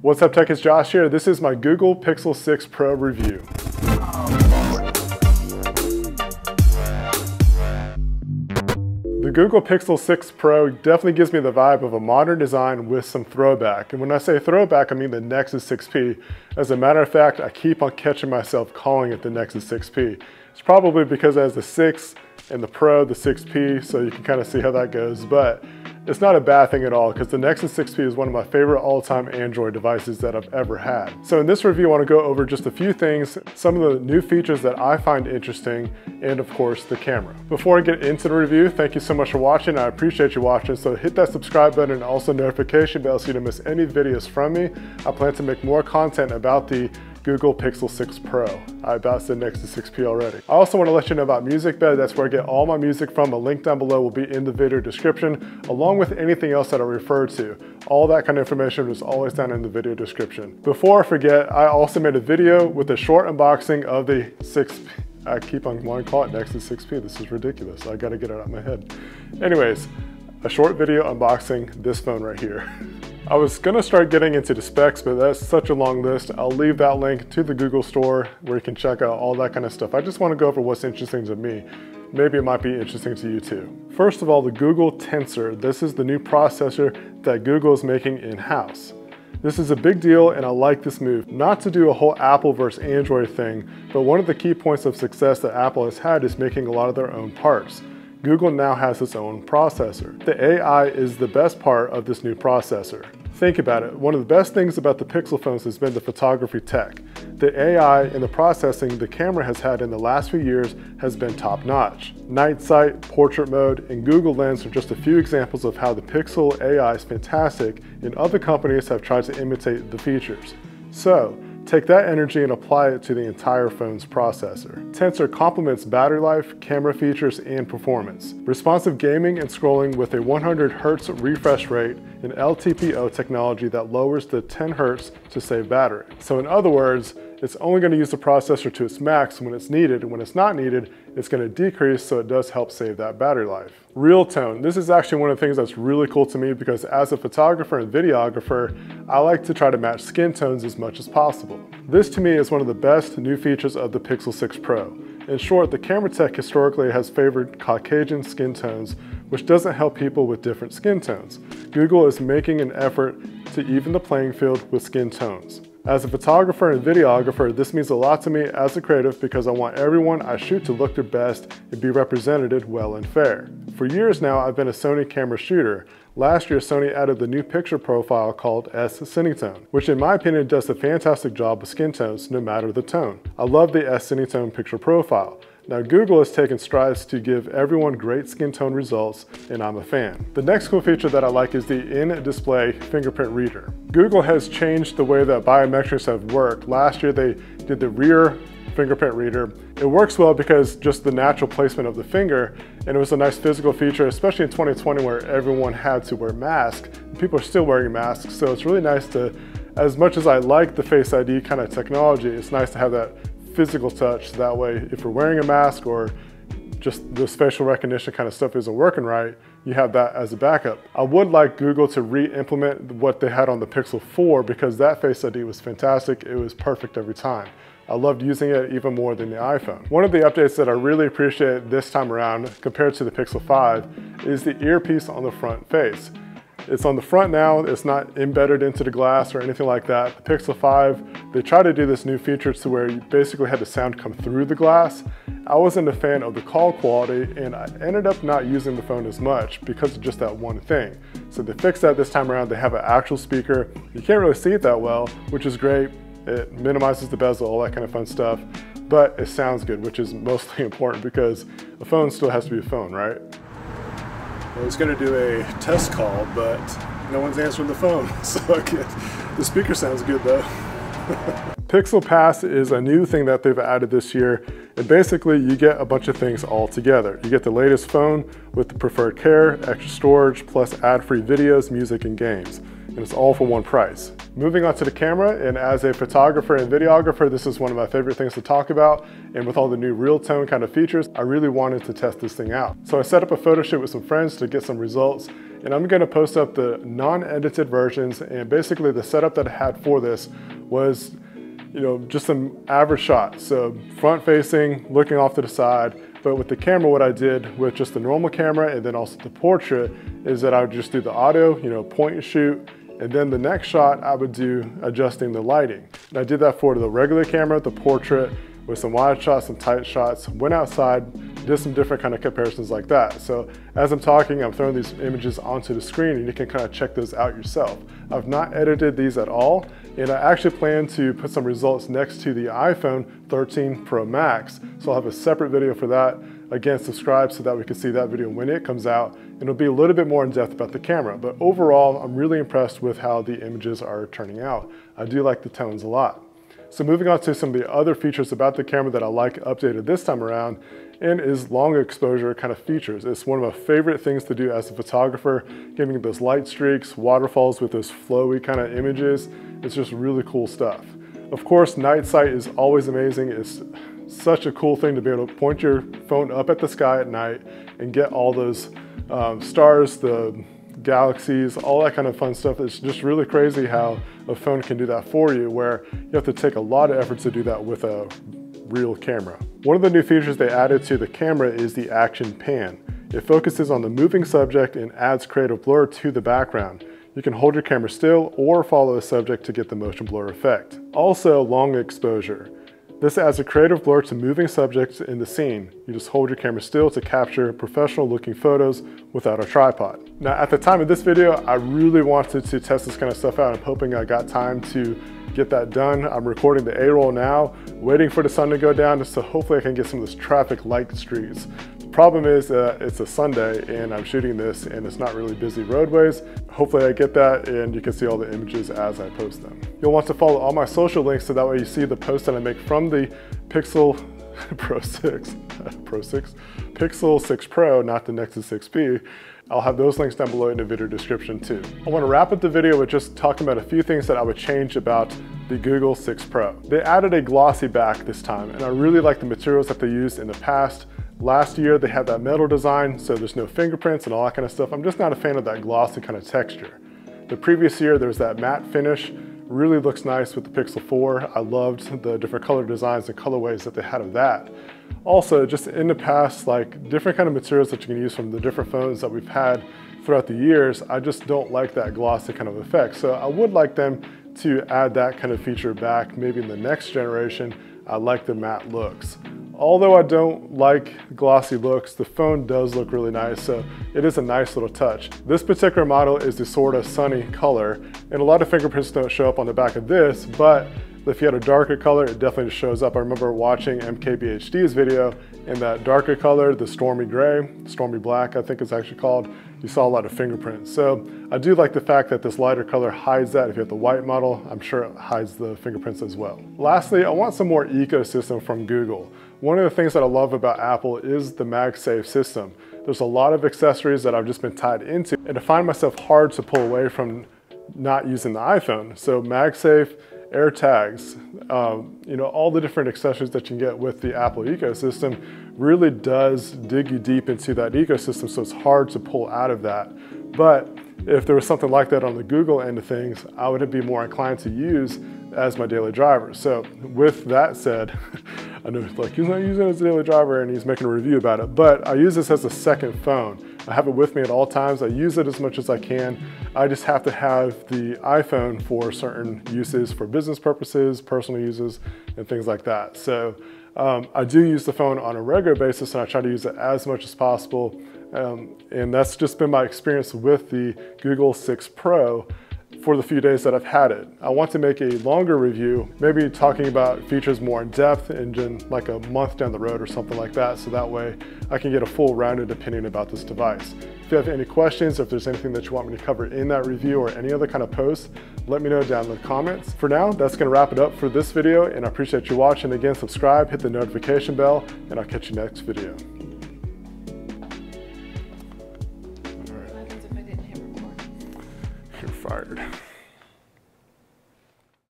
What's up tech, it's Josh here. This is my Google Pixel 6 Pro review. The Google Pixel 6 Pro definitely gives me the vibe of a modern design with some throwback. And when I say throwback, I mean the Nexus 6P. As a matter of fact, I keep on catching myself calling it the Nexus 6P. It's probably because it has the 6 and the Pro, the 6P, so you can kind of see how that goes. But it's not a bad thing at all because the Nexus 6P is one of my favorite all-time Android devices that I've ever had. So in this review, I want to go over just a few things, some of the new features that I find interesting, and of course, the camera. Before I get into the review, thank you so much for watching. I appreciate you watching. So hit that subscribe button and also notification bell so you don't miss any videos from me. I plan to make more content about the Google Pixel 6 Pro. I about said Nexus 6P already. I also want to let you know about MusicBed. That's where I get all my music from. A link down below will be in the video description, along with anything else that I refer to. All that kind of information is always down in the video description. Before I forget, I also made a video with a short unboxing of the 6P. I keep on wanting to call it Nexus 6P. This is ridiculous. I gotta get it out of my head. Anyways, a short video unboxing this phone right here. I was gonna start getting into the specs, but that's such a long list. I'll leave that link to the Google store where you can check out all that kind of stuff. I just wanna go over what's interesting to me. Maybe it might be interesting to you too. First of all, the Google Tensor. This is the new processor that Google is making in-house. This is a big deal and I like this move. Not to do a whole Apple versus Android thing, but one of the key points of success that Apple has had is making a lot of their own parts. Google now has its own processor. The AI is the best part of this new processor. Think about it. One of the best things about the Pixel phones has been the photography tech. The AI and the processing the camera has had in the last few years has been top-notch. Night sight, portrait mode, and Google Lens are just a few examples of how the Pixel AI is fantastic and other companies have tried to imitate the features. So, take that energy and apply it to the entire phone's processor. Tensor complements battery life, camera features, and performance. Responsive gaming and scrolling with a 100 Hz refresh rate and LTPO technology that lowers the 10 Hz to save battery. So in other words, it's only going to use the processor to its max when it's needed, and when it's not needed, it's going to decrease, so it does help save that battery life. Real tone. This is actually one of the things that's really cool to me because as a photographer and videographer, I like to try to match skin tones as much as possible. This to me is one of the best new features of the Pixel 6 Pro. In short, the camera tech historically has favored Caucasian skin tones, which doesn't help people with different skin tones. Google is making an effort to even the playing field with skin tones. As a photographer and videographer, this means a lot to me as a creative because I want everyone I shoot to look their best and be represented well and fair. For years now, I've been a Sony camera shooter. Last year, Sony added the new picture profile called S-Cinetone, which in my opinion does a fantastic job with skin tones no matter the tone. I love the S-Cinetone picture profile. Now Google has taken strides to give everyone great skin tone results, and I'm a fan. The next cool feature that I like is the in-display Fingerprint Reader. Google has changed the way that biometrics have worked. Last year they did the rear Fingerprint Reader. It works well because just the natural placement of the finger, and it was a nice physical feature, especially in 2020 where everyone had to wear masks. People are still wearing masks, so it's really nice to, as much as I like the Face ID kind of technology, it's nice to have that physical touch. That way, if you're wearing a mask or just the facial recognition kind of stuff isn't working right, you have that as a backup. I would like Google to re-implement what they had on the Pixel 4 because that Face ID was fantastic. It was perfect every time. I loved using it even more than the iPhone. One of the updates that I really appreciate this time around compared to the Pixel 5 is the earpiece on the front face. It's on the front now, it's not embedded into the glass or anything like that. The Pixel 5, they tried to do this new feature to where you basically had the sound come through the glass. I wasn't a fan of the call quality and I ended up not using the phone as much because of just that one thing. So they fixed that this time around. They have an actual speaker. You can't really see it that well, which is great. It minimizes the bezel, all that kind of fun stuff, but it sounds good, which is mostly important because a phone still has to be a phone, right? I was going to do a test call, but no one's answering the phone, so the speaker sounds good though. Pixel Pass is a new thing that they've added this year, and basically you get a bunch of things all together. You get the latest phone with the preferred care, extra storage, plus ad-free videos, music, and games. And it's all for one price. Moving on to the camera, and as a photographer and videographer, this is one of my favorite things to talk about, and with all the new real tone kind of features, I really wanted to test this thing out. So I set up a photo shoot with some friends to get some results, and I'm gonna post up the non-edited versions. And basically the setup that I had for this was, you know, just some average shots. So front facing, looking off to the side. But with the camera, what I did with just the normal camera and then also the portrait is that I would just do the auto, you know, point and shoot. And then the next shot, I would do adjusting the lighting. And I did that for the regular camera, the portrait, with some wide shots, some tight shots, went outside, did some different kind of comparisons like that. So as I'm talking, I'm throwing these images onto the screen and you can kind of check those out yourself. I've not edited these at all, and I actually plan to put some results next to the iPhone 13 Pro Max. So I'll have a separate video for that. Again, subscribe so that we can see that video when it comes out. And it'll be a little bit more in depth about the camera, but overall, I'm really impressed with how the images are turning out. I do like the tones a lot. So moving on to some of the other features about the camera that I like updated this time around, and is long exposure kind of features. It's one of my favorite things to do as a photographer, giving those light streaks, waterfalls with those flowy kind of images. It's just really cool stuff. Of course, night sight is always amazing. It's such a cool thing to be able to point your phone up at the sky at night and get all those stars, the galaxies, all that kind of fun stuff. It's just really crazy how a phone can do that for you, where you have to take a lot of effort to do that with a real camera. One of the new features they added to the camera is the action pan. It focuses on the moving subject and adds creative blur to the background. You can hold your camera still or follow the subject to get the motion blur effect. Also, long exposure. This adds a creative blur to moving subjects in the scene. You just hold your camera still to capture professional looking photos without a tripod. Now at the time of this video, I really wanted to test this kind of stuff out. I'm hoping I got time to get that done. I'm recording the A-roll now, waiting for the sun to go down, so hopefully I can get some of this traffic light streaks. The problem is it's a Sunday and I'm shooting this and it's not really busy roadways. Hopefully I get that and you can see all the images as I post them. You'll want to follow all my social links so that way you see the posts that I make from the Pixel Pixel 6 Pro, not the Nexus 6P. I'll have those links down below in the video description too. I want to wrap up the video with just talking about a few things that I would change about the Google 6 Pro. They added a glossy back this time, and I really like the materials that they used in the past. Last year they had that metal design, so there's no fingerprints and all that kind of stuff. I'm just not a fan of that glossy kind of texture. The previous year there was that matte finish. Really looks nice with the Pixel 4. I loved the different color designs and colorways that they had of that. Also, just in the past, like different kind of materials that you can use from the different phones that we've had throughout the years, I just don't like that glossy kind of effect. So I would like them to add that kind of feature back, maybe in the next generation. I like the matte looks. Although I don't like glossy looks, the phone does look really nice, so it is a nice little touch. This particular model is the sort of sunny color, and a lot of fingerprints don't show up on the back of this, but if you had a darker color, it definitely just shows up. I remember watching MKBHD's video, and that darker color, the stormy gray, stormy black, I think it's actually called, you saw a lot of fingerprints. So I do like the fact that this lighter color hides that. If you have the white model, I'm sure it hides the fingerprints as well. Lastly, I want some more ecosystem from Google. One of the things that I love about Apple is the MagSafe system. There's a lot of accessories that I've just been tied into, and I find myself hard to pull away from not using the iPhone. So MagSafe, AirTags, you know, all the different accessories that you can get with the Apple ecosystem really does dig you deep into that ecosystem, so it's hard to pull out of that. But if there was something like that on the Google end of things, I would be more inclined to use as my daily driver. So with that said, I know like he's not using it as a daily driver and he's making a review about it, but I use this as a second phone. I have it with me at all times. I use it as much as I can. I just have to have the iPhone for certain uses, for business purposes, personal uses, and things like that. So I do use the phone on a regular basis and I try to use it as much as possible. And that's just been my experience with the Google 6 Pro for the few days that I've had it. I want to make a longer review, maybe talking about features more in depth in like a month down the road or something like that, so that way I can get a full rounded opinion about this device. If you have any questions, or if there's anything that you want me to cover in that review or any other kind of post, let me know down in the comments. For now, that's gonna wrap it up for this video, and I appreciate you watching. Again, subscribe, hit the notification bell, and I'll catch you next video. What happens if I didn't hit record? You're fired.